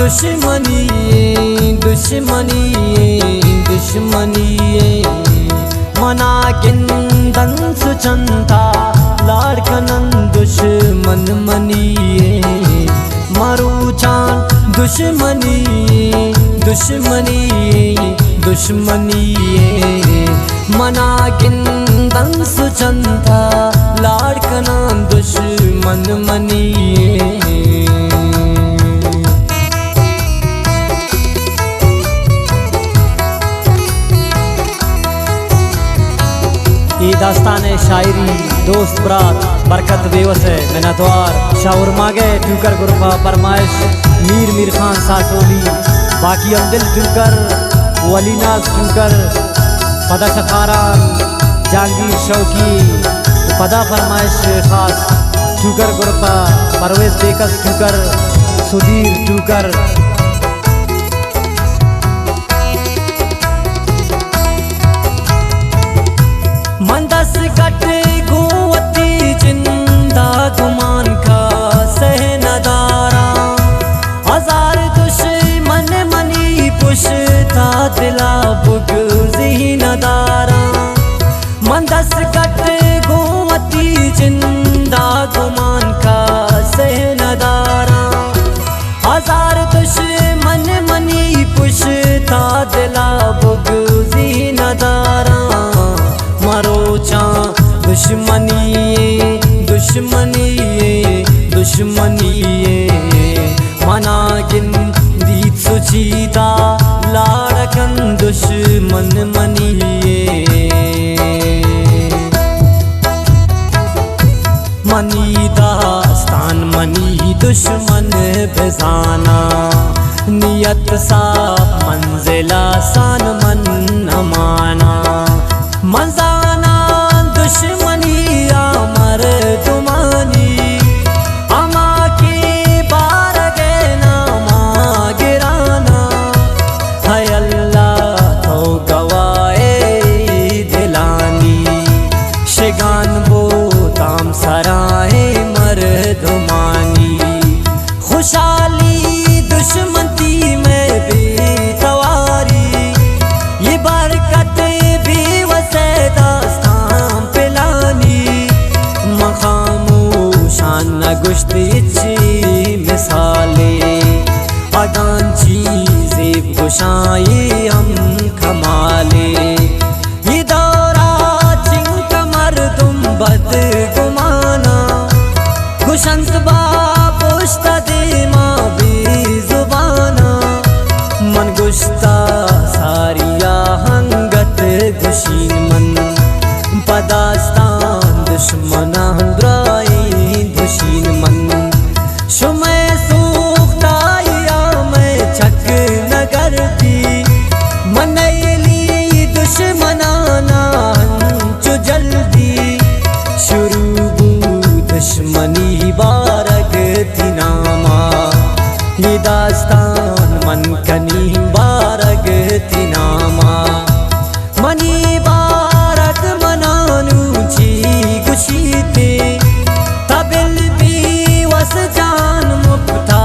दुश्मनी दुश्मनी दुश्मनी मना किंदन सुचंता लाड़कनन दुश्मन मनिए मरुचान दुश्मनी दुश्मनी दुश्मनी मना किंदन सुचंता लाड़कनन दुश्मन मनिए। ये दास्तान शायरी दोस्त बरात बरकत बेवस है मिन्नतवार शाउर मांगे ट्यूकर गुरफा फरमाइश मीर खान सासोली बाकी अब्दुल ट्यूकर वलीनाज ट्यूकर पदा सखारान जहांगीर शौकी पदा फरमाइश खास ट्यूकर गुरफा परवेज बेकस ट्यूकर सुधीर ट्यूकर मंदस कटे गुवती जिंदा गुमान का सहनदारा हजार दुश्मन मनी पुश्ता दिला बुगजी नदारा मंदस कटे गुवती जिंदा गुमान का सहनदारा हजार दुश्मन मनी पुश्ता दिला बुगजी नदारा मरोचा दुश्मनी दुश्मनी दुश्मनी मना किन दीत सुचीता लाड़कन दुश्मन मनिए मनी दास्तान मनी दुश्मन बेजाना नियत साफ मंजिला सान मन अमाना मजाना दुश्मनी अमर तुमानी अमा की बार गे नामा गिराना है अल्लाह तो गवाए दिलानी शिगान बो ताम सराए मर दुमानी खुशहाली दुश्मनी में भी तवारी ये बरकत भी वसे दास्तान पिलानी मखामोशान गुश्तिची मिसाले अगान चीज़े खुशाई हम कमाले ये दौरा चिंक मर्दुम बद गुमाना खुशंस बापुश्ता दीमा भी जुबाना मन गुश्ता सारिया हंगत गुशीन मन पदास्तान दुश्मना द्राई दुशीन मन शुमे सूखताया मैं चक नगर की मनैली दुश्मनाना जो जल्दी शुरू दुश्मनी बारक थी नामा ये दास्तान मन कनी बारक थी नामा मनी बारक मनानू जी खुशी थे तबिल भी वस जान मुफ्ता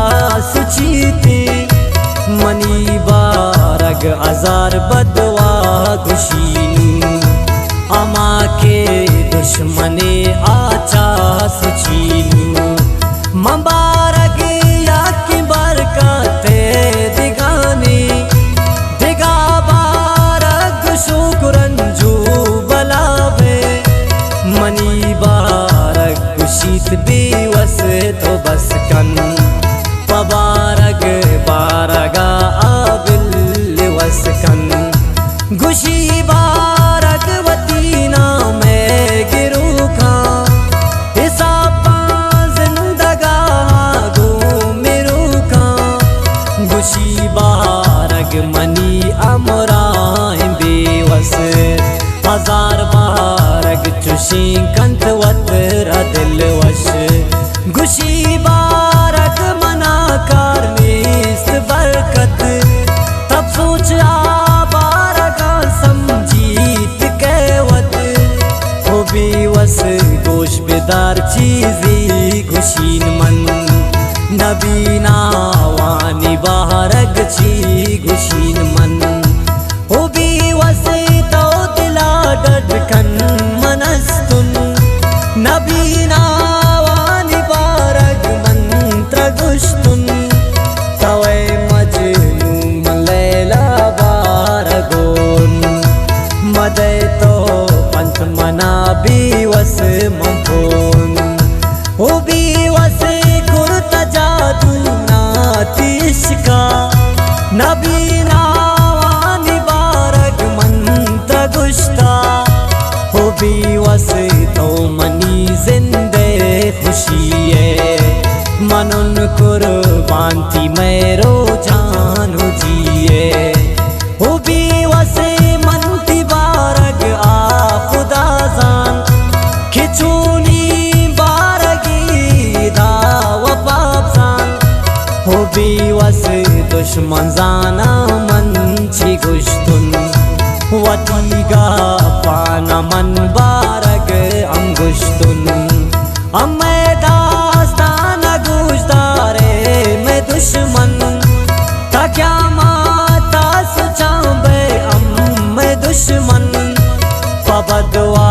सुची थे मनी बारक हजार बदवा खुशीनू अमा के दुश्मने आचा सुचीनू मबारक या की बरकत दिगाने दिगा बारक शुक्रन जो बलावे मनी बारक खुशीत बेवस तो बस कन पबारक बारगा आबिल वस कन गुशी बारक वतीना में गिरू खा हिसाबा जिंदगा गो मेरू खा गुशी बारक मनी अमराए बेवस हजार बारक चुशी कंत वतर दिलवश गुशी बारक मना कार में बरकत तब सोच बारका समझीत कहवत हो बेवस गोश बेदार चीज़ी खुशीन मन नबीना वानी बा बारग छी गुशीन मन उबी वसे तो दिला डडकन मनस्तुन नबीना वानी बारग मंत्र गुश्तुन तवे मजनू मलैला बारगोन मदे तो पंथ मना भी वस मंफोन उबी वसे कुर्ता जादू नातिशका नबीना वानी बारग मंत्र गुश्ता उबी वसे तो मनी जिंदे खुशिये मनन कुर्बान थी मेरो जानू जिए उबी वसे मनती बारग आ खुदा जान खिचूनी बारगी दाव पाप जान उबी वसे दुश्मन जाना मंची गुश्तुन वतीगा पाना मन बारग अंगुश्तुन अम्मे दास्ताना गुजदारे में दुश्मन था क्या माता सुचांबे अम्मे दुश्मन पबदवा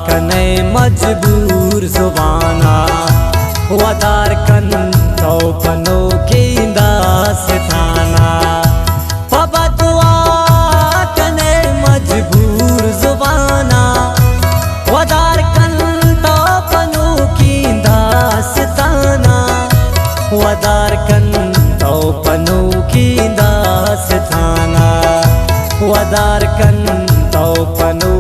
कने मजबूर जुबाना वदार कन तो पनो के दास थाना पबदवा कने मजबूर जुबाना वदार कन तो पनो की दास थाना वदार कन तो पनो की दास थाना वदार कन तो पनो